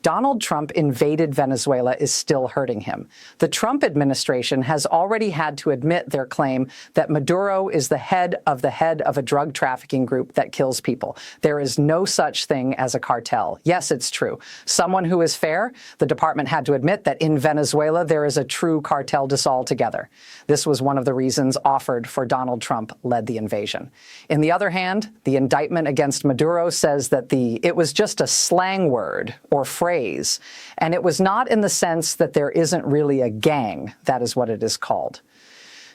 Donald Trump invaded Venezuela is still hurting him. The Trump administration has already had to admit their claim that Maduro is the head of a drug trafficking group that kills people. There is no such thing as a cartel. Yes, it's true. Someone who is fair, the department had to admit that in Venezuela there is a true cartel altogether. This was one of the reasons offered for Donald Trump led the invasion. In the other hand, the indictment against Maduro says that it was just a slang word or phrase, and it was not in the sense that there isn't really a gang. That is what it is called.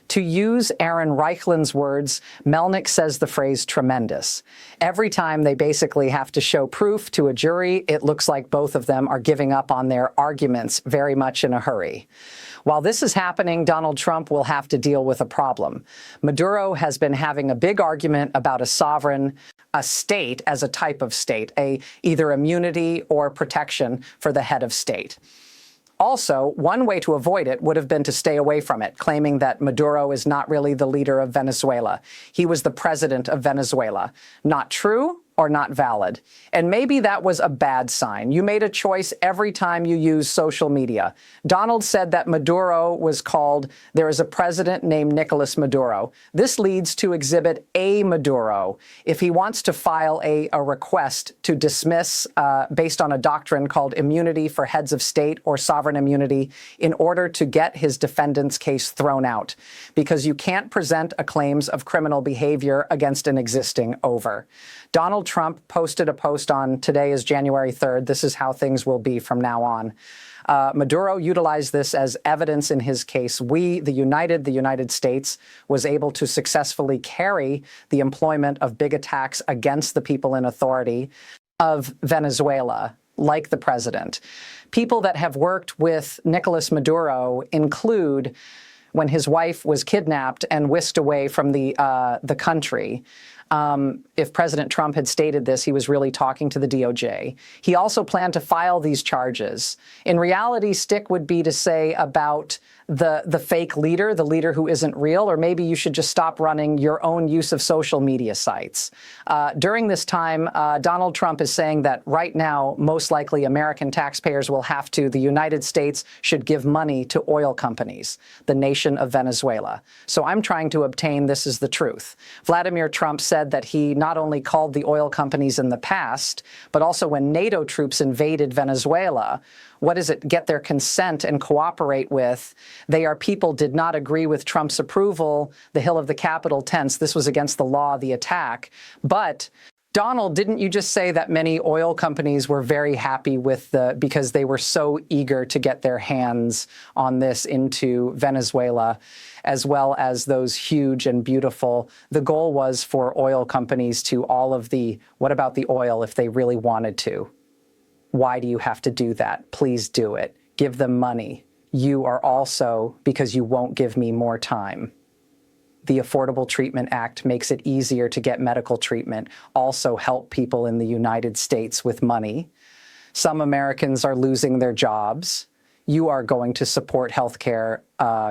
To use Aaron Reichlin's words, Melnick says the phrase tremendous. Every time they basically have to show proof to a jury, it looks like both of them are giving up on their arguments very much in a hurry. While this is happening, Donald Trump will have to deal with a problem. Maduro has been having a big argument about a state as a type of state, either immunity or protection for the head of state. Also, one way to avoid it would have been to stay away from it, claiming that Maduro is not really the leader of Venezuela. He was the president of Venezuela. Not true or not valid. And maybe that was a bad sign. You made a choice every time you use social media. Donald said that Maduro was called, there is a president named Nicolas Maduro. This leads to Exhibit A Maduro. If he wants to file a request to dismiss based on a doctrine called immunity for heads of state or sovereign immunity in order to get his defendant's case thrown out, because you can't present a claims of criminal behavior against an existing over. Donald Trump posted a post on, today is January 3rd, this is how things will be from now on. Maduro utilized this as evidence in his case. The United States, was able to successfully carry the employment of big attacks against the people in authority of Venezuela, like the president. People that have worked with Nicolas Maduro include when his wife was kidnapped and whisked away from the country. If President Trump had stated this, he was really talking to the DOJ. He also planned to file these charges. In reality, stick would be to say about the fake leader, the leader who isn't real, or maybe you should just stop running your own use of social media sites. During this time, Donald Trump is saying that right now, most likely American taxpayers will have to, the United States should give money to oil companies, the nation of Venezuela. So I'm trying to obtain this is the truth. Vladimir Trump said that he not only called the oil companies in the past, but also when NATO troops invaded Venezuela, what is it, get their consent and cooperate with. People did not agree with Trump's approval, the Hill of the Capitol tense. This was against the law, the attack. But Donald, didn't you just say that many oil companies were very happy with because they were so eager to get their hands on this into Venezuela, as well as those huge and beautiful, the goal was for oil companies to what about the oil if they really wanted to? Why do you have to do that? Please do it. Give them money. You are also, because you won't give me more time. The Affordable Treatment Act makes it easier to get medical treatment, also help people in the United States with money. Some Americans are losing their jobs. You are going to support healthcare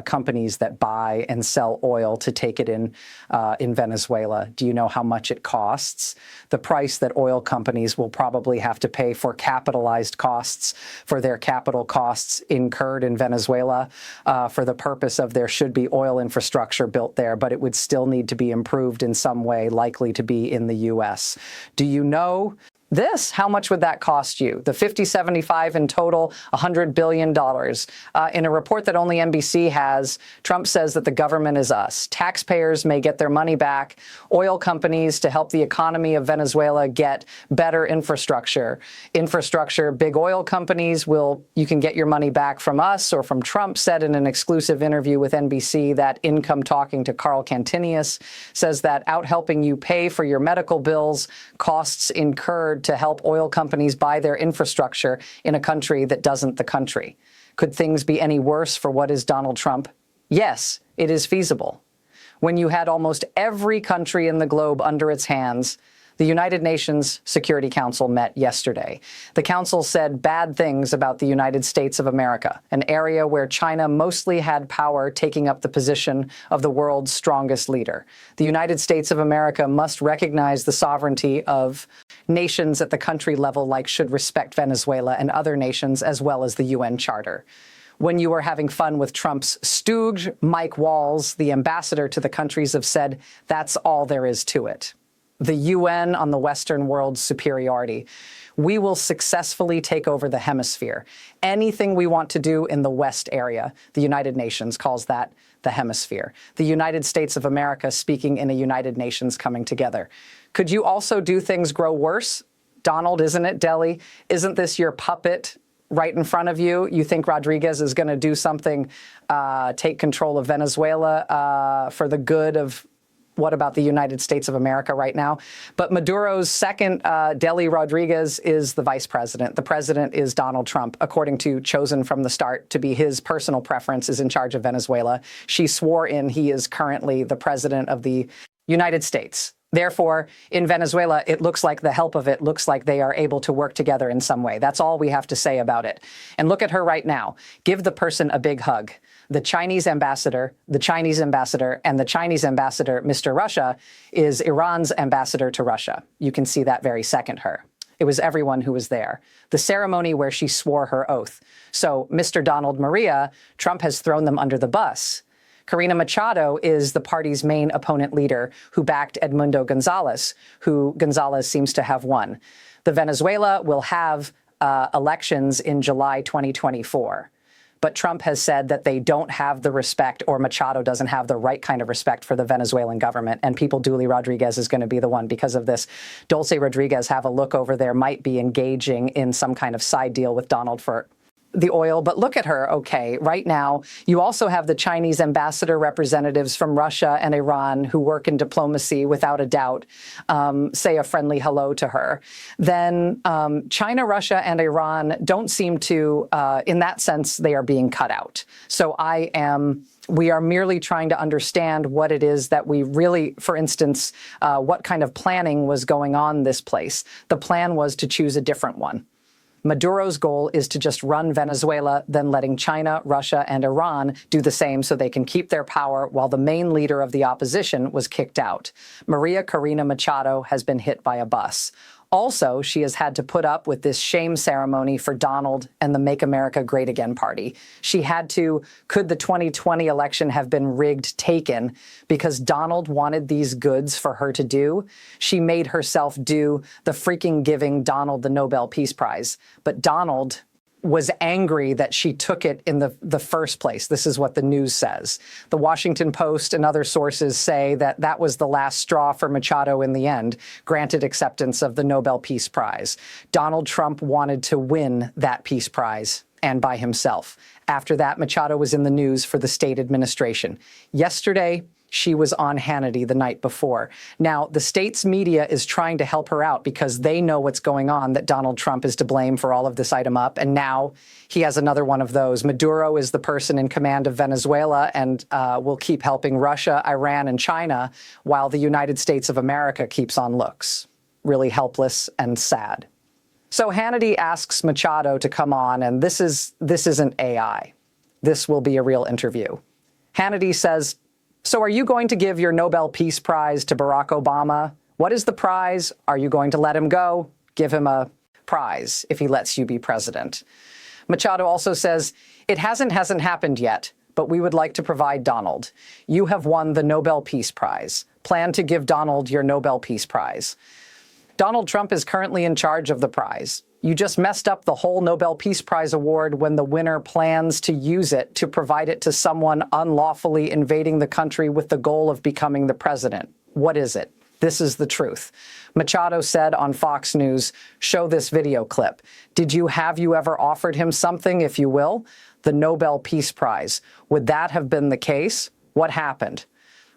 companies that buy and sell oil to take it in Venezuela. Do you know how much it costs? The price that oil companies will probably have to pay for capitalized costs, for their capital costs incurred in Venezuela, for the purpose of there should be oil infrastructure built there, but it would still need to be improved in some way, likely to be in the U.S. Do you know this? How much would that cost you? The 50, 75 in total, $100 billion. In a report that only NBC has, Trump says that the government is us. Taxpayers may get their money back. Oil companies to help the economy of Venezuela get better infrastructure. Big oil companies you can get your money back from us or from Trump, said in an exclusive interview with NBC that Income talking to Carl Cantinius says that out helping you pay for your medical bills, costs incurred to help oil companies buy their infrastructure in a country that doesn't the country. Could things be any worse for what is Donald Trump? Yes, it is feasible. When you had almost every country in the globe under its hands, The United Nations Security Council met yesterday. The council said bad things about the United States of America, an area where China mostly had power, taking up the position of the world's strongest leader. The United States of America must recognize the sovereignty of nations at the country level, like should respect Venezuela and other nations, as well as the UN Charter. When you were having fun with Trump's stooge, Mike Walls, the ambassador to the countries, have said that's all there is to it. The UN on the Western world's superiority. We will successfully take over the hemisphere. Anything we want to do in the West area, the United Nations calls that the hemisphere. The United States of America speaking in a United Nations coming together. Could you also do things grow worse? Donald, isn't it, Delhi? Isn't this your puppet right in front of you? You think Rodriguez is going to do something, take control of Venezuela for the good of, what about the United States of America right now? But Maduro's second, Delhi Rodriguez, is the vice president. The president is Donald Trump, according to chosen from the start to be his personal preference, is in charge of Venezuela. She swore in he is currently the president of the United States. Therefore, in Venezuela, it looks like the help of it looks like they are able to work together in some way. That's all we have to say about it. And look at her right now. Give the person a big hug. The Chinese ambassador, and the Chinese ambassador, Mr. Russia, is Iran's ambassador to Russia. You can see that very second her. It was everyone who was there. The ceremony where she swore her oath. So, Mr. Donald Maria, Trump has thrown them under the bus. Corina Machado is the party's main opponent leader who backed Edmundo Gonzalez, who Gonzalez seems to have won. The Venezuela will have elections in July 2024. But Trump has said that they don't have the respect, or Machado doesn't have the right kind of respect for the Venezuelan government, and People Duly Rodriguez is going to be the one because of this. Dulce Rodriguez, have a look over there, might be engaging in some kind of side deal with Donald for the oil. But look at her, okay, right now. You also have the Chinese ambassador representatives from Russia and Iran who work in diplomacy, without a doubt, say a friendly hello to her. Then China, Russia, and Iran don't seem to, in that sense, they are being cut out. So we are merely trying to understand what it is that we really, for instance, what kind of planning was going on this place. The plan was to choose a different one. Maduro's goal is to just run Venezuela, then letting China, Russia, and Iran do the same so they can keep their power while the main leader of the opposition was kicked out. Maria Corina Machado has been hit by a bus. Also, she has had to put up with this shame ceremony for Donald and the Make America Great Again party. She had to, could the 2020 election have been rigged, taken, because Donald wanted these goods for her to do? She made herself do the freaking giving Donald the Nobel Peace Prize. But Donald was angry that she took it in the first place. This is what the news says. The Washington Post and other sources say that that was the last straw for Machado in the end, granted acceptance of the Nobel Peace Prize. Donald Trump wanted to win that Peace Prize, and by himself. After that, Machado was in the news for the state administration. Yesterday, she was on Hannity the night before. Now, the state's media is trying to help her out because they know what's going on, that Donald Trump is to blame for all of this item up. And now he has another one of those. Maduro is the person in command of Venezuela and will keep helping Russia, Iran, and China while the United States of America keeps on looks. Really helpless and sad. So Hannity asks Machado to come on, and this isn't AI. This will be a real interview. Hannity says, "So are you going to give your Nobel Peace Prize to Barack Obama? What is the prize? Are you going to let him go? Give him a prize if he lets you be president." Machado also says, "It hasn't happened yet, but we would like to provide Donald. You have won the Nobel Peace Prize. Plan to give Donald your Nobel Peace Prize." Donald Trump is currently in charge of the prize. You just messed up the whole Nobel Peace Prize award when the winner plans to use it to provide it to someone unlawfully invading the country with the goal of becoming the president. What is it? This is the truth. Machado said on Fox News, "Show this video clip. Have you ever offered him something, if you will? The Nobel Peace Prize. Would that have been the case? What happened?"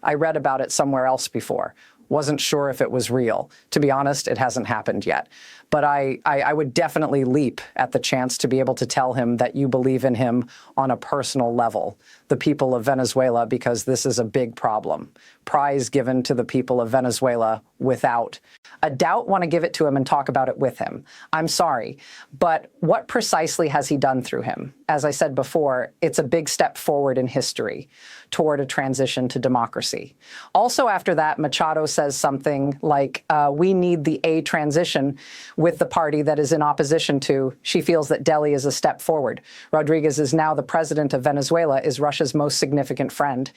I read about it somewhere else before. Wasn't sure if it was real. To be honest, it hasn't happened yet. But I would definitely leap at the chance to be able to tell him that you believe in him on a personal level, the people of Venezuela, because this is a big problem. Prize given to the people of Venezuela without a doubt. Want to give it to him and talk about it with him. I'm sorry, but what precisely has he done through him? As I said before, it's a big step forward in history toward a transition to democracy. Also after that, Machado says something like, we need the A transition with the party that is in opposition to. She feels that Delhi is a step forward. Rodriguez is now the president of Venezuela, is Russia's most significant friend.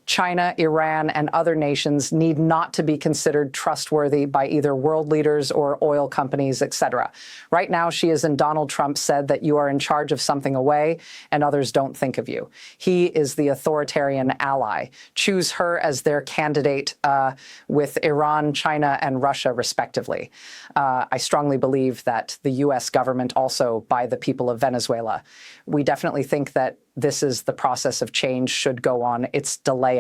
China, Iran, and other nations need not to be considered trustworthy by either world leaders or oil companies, etc. Right now, she is in Donald Trump said that you are in charge of something away and others don't think of you. He is the authoritarian ally. Choose her as their candidate with Iran, China, and Russia, respectively. I strongly believe that the U.S. government also by the people of Venezuela. We definitely think that this is the process of change should go on. It's delay.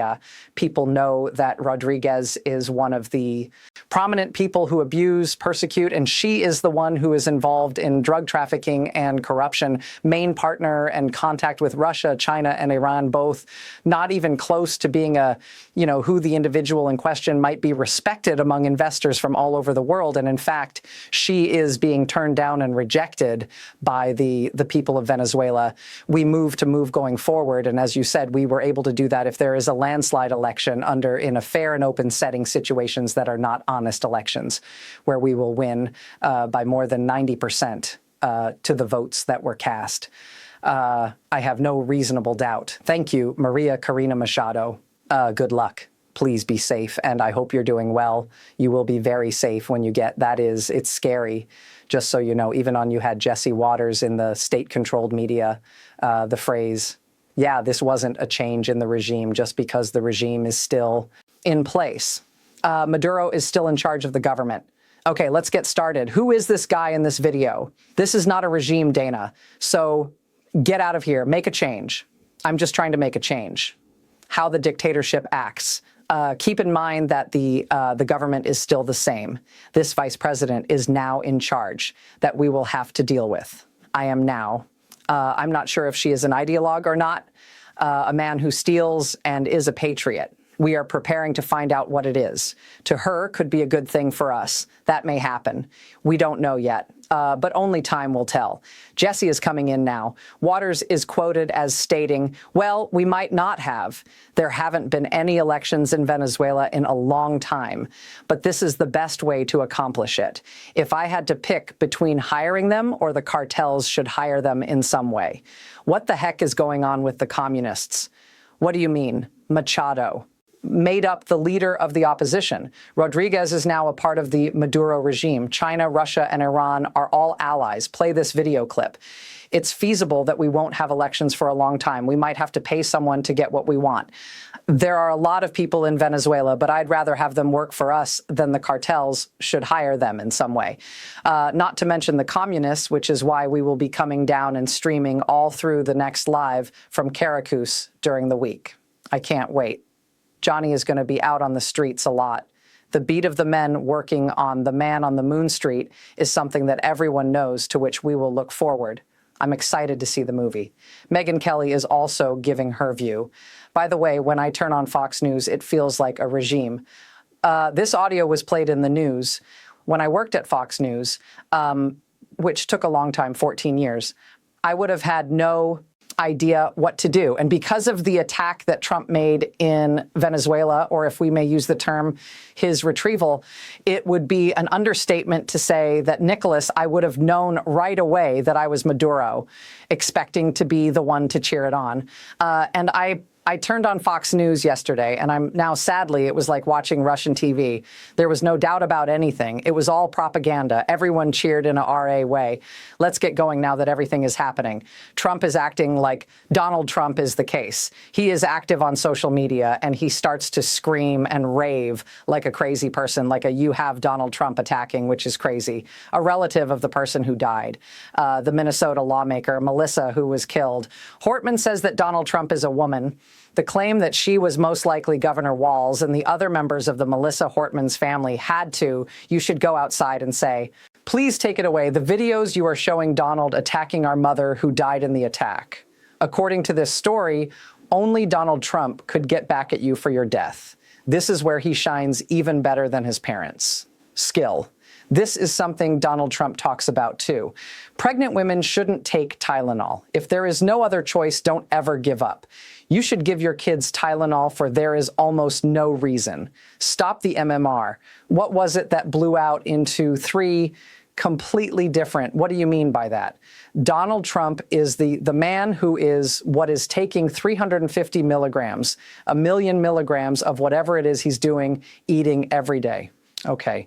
People know that Rodriguez is one of the prominent people who abuse, persecute, and she is the one who is involved in drug trafficking and corruption, main partner and contact with Russia, China, and Iran, both not even close to being who the individual in question might be respected among investors from all over the world. And in fact, she is being turned down and rejected by the people of Venezuela. We move going forward. And as you said, we were able to do that if there is a landslide election in a fair and open setting, situations that are not honest elections, where we will win by more than 90% to the votes that were cast. I have no reasonable doubt. Thank you, Maria Corina Machado. Good luck. Please be safe, and I hope you're doing well. You will be very safe when you get that. It's scary. Just so you know, even on you had Jesse Waters in the state-controlled media, the phrase, yeah, this wasn't a change in the regime just because the regime is still in place. Maduro is still in charge of the government. Okay, let's get started. Who is this guy in this video? This is not a regime, Dana. So get out of here. Make a change. I'm just trying to make a change. How the dictatorship acts. Keep in mind that the government is still the same. This vice president is now in charge that we will have to deal with. I am now. I'm not sure if she is an ideologue or not, a man who steals and is a patriot. We are preparing to find out what it is. To her, could be a good thing for us. That may happen. We don't know yet, but only time will tell. Jesse is coming in now. Waters is quoted as stating, well, we might not have. There haven't been any elections in Venezuela in a long time, but this is the best way to accomplish it. If I had to pick between hiring them or the cartels should hire them in some way. What the heck is going on with the communists? What do you mean? Machado made up the leader of the opposition. Rodriguez is now a part of the Maduro regime. China, Russia, and Iran are all allies. Play this video clip. It's feasible that we won't have elections for a long time. We might have to pay someone to get what we want. There are a lot of people in Venezuela, but I'd rather have them work for us than the cartels should hire them in some way. Not to mention the communists, which is why we will be coming down and streaming all through the next live from Caracas during the week. I can't wait. Johnny is going to be out on the streets a lot. The beat of the men working on the Man on the Moon Street is something that everyone knows, to which we will look forward. I'm excited to see the movie. Megyn Kelly is also giving her view. By the way, when I turn on Fox News, it feels like a regime. This audio was played in the news. When I worked at Fox News, which took a long time, 14 years, I would have had no idea what to do. And because of the attack that Trump made in Venezuela, or if we may use the term, his retrieval, it would be an understatement to say that Nicholas, I would have known right away that I was Maduro, expecting to be the one to cheer it on. And I turned on Fox News yesterday, and I'm now, sadly, it was like watching Russian TV. There was no doubt about anything. It was all propaganda. Everyone cheered in a RA way. Let's get going now that everything is happening. Trump is acting like Donald Trump is the case. He is active on social media, and he starts to scream and rave like a crazy person, like a you have Donald Trump attacking, which is crazy. A relative of the person who died, the Minnesota lawmaker, Melissa, who was killed. Hortman says that Donald Trump is a woman. The claim that she was most likely Governor Walz and the other members of the Melissa Hortman's family you should go outside and say, please take it away. The videos you are showing Donald attacking our mother who died in the attack. According to this story, only Donald Trump could get back at you for your death. This is where he shines even better than his parents. Skill. This is something Donald Trump talks about too. Pregnant women shouldn't take Tylenol. If there is no other choice, don't ever give up. You should give your kids Tylenol for there is almost no reason. Stop the MMR. What was it that blew out into 3 completely different? What do you mean by that? Donald Trump is the man who is taking 350 milligrams, 1,000,000 milligrams of whatever it is he's doing, eating every day. Okay.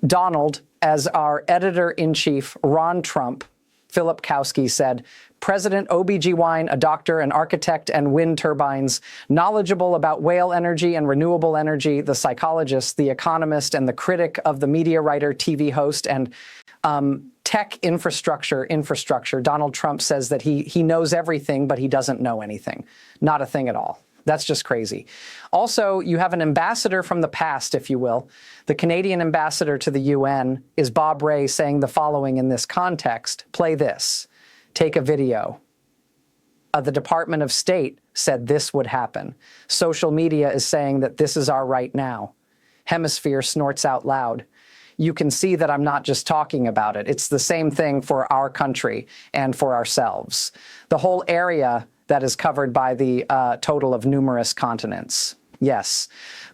Donald, as our editor-in-chief, Ron Trump, Philip Kowski said, President OBGYN, a doctor, an architect, and wind turbines, knowledgeable about whale energy and renewable energy, the psychologist, the economist, and the critic of the media writer, TV host, and tech infrastructure. Donald Trump says that he knows everything, but he doesn't know anything. Not a thing at all. That's just crazy. Also, you have an ambassador from the past, if you will. The Canadian ambassador to the UN is Bob Ray saying the following in this context. Play this. Take a video. The Department of State said this would happen. Social media is saying that this is our right now. Hemisphere snorts out loud. You can see that I'm not just talking about it. It's the same thing for our country and for ourselves. The whole area that is covered by the total of numerous continents. Yes.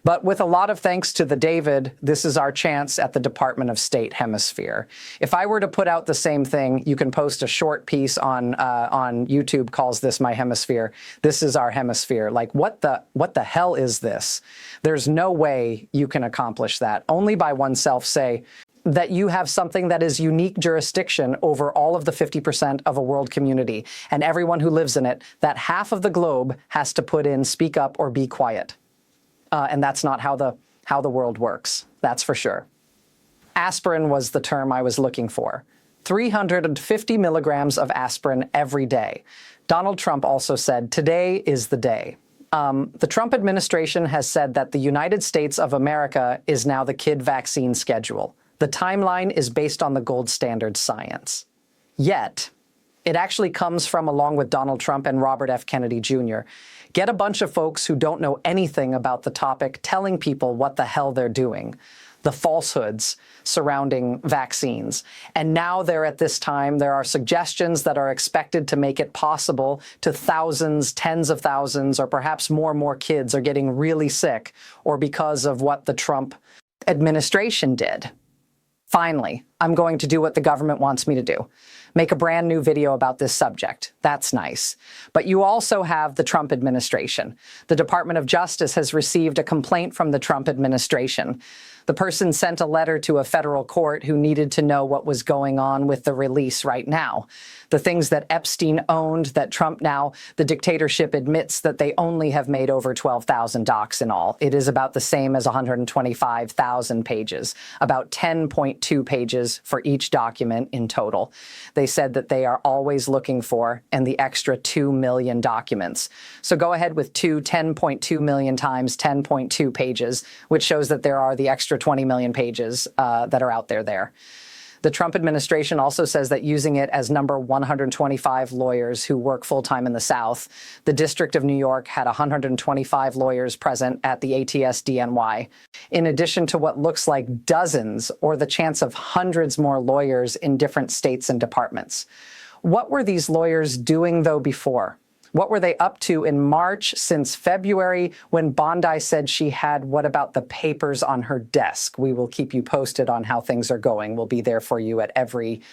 But with a lot of thanks to the David, this is our chance at the Department of State hemisphere. If I were to put out the same thing, you can post a short piece on YouTube calls this my hemisphere. This is our hemisphere. Like, what the hell is this? There's no way you can accomplish that. Only by oneself say that you have something that is unique jurisdiction over all of the 50% of a world community and everyone who lives in it, that half of the globe has to put in speak up or be quiet. And that's not how the world works. That's for sure. Aspirin was the term I was looking for. 350 milligrams of aspirin every day. Donald Trump also said, today is the day. The Trump administration has said that the United States of America is now the kid vaccine schedule. The timeline is based on the gold standard science. Yet, it actually comes from, along with Donald Trump and Robert F. Kennedy Jr., get a bunch of folks who don't know anything about the topic telling people what the hell they're doing, the falsehoods surrounding vaccines. And now there are suggestions that are expected to make it possible to thousands, tens of thousands, or perhaps more kids are getting really sick, or because of what the Trump administration did. Finally, I'm going to do what the government wants me to do. Make a brand new video about this subject. That's nice. But you also have the Trump administration. The Department of Justice has received a complaint from the Trump administration. The person sent a letter to a federal court who needed to know what was going on with the release right now. The things that Epstein owned, that Trump now, the dictatorship admits that they only have made over 12,000 docs in all. It is about the same as 125,000 pages, about 10.2 pages for each document in total. They said that they are always looking for, and the extra 2 million documents. So go ahead with 10.2 million times 10.2 pages, which shows that there are the extra 20 million pages that are out there. The Trump administration also says that using it as number 125 lawyers who work full-time in the South, the District of New York had 125 lawyers present at the ATS-DNY, in addition to what looks like dozens or the chance of hundreds more lawyers in different states and departments. What were these lawyers doing, though, before? What were they up to in March since February when Bondi said she had what about the papers on her desk? We will keep you posted on how things are going. We'll be there for you at every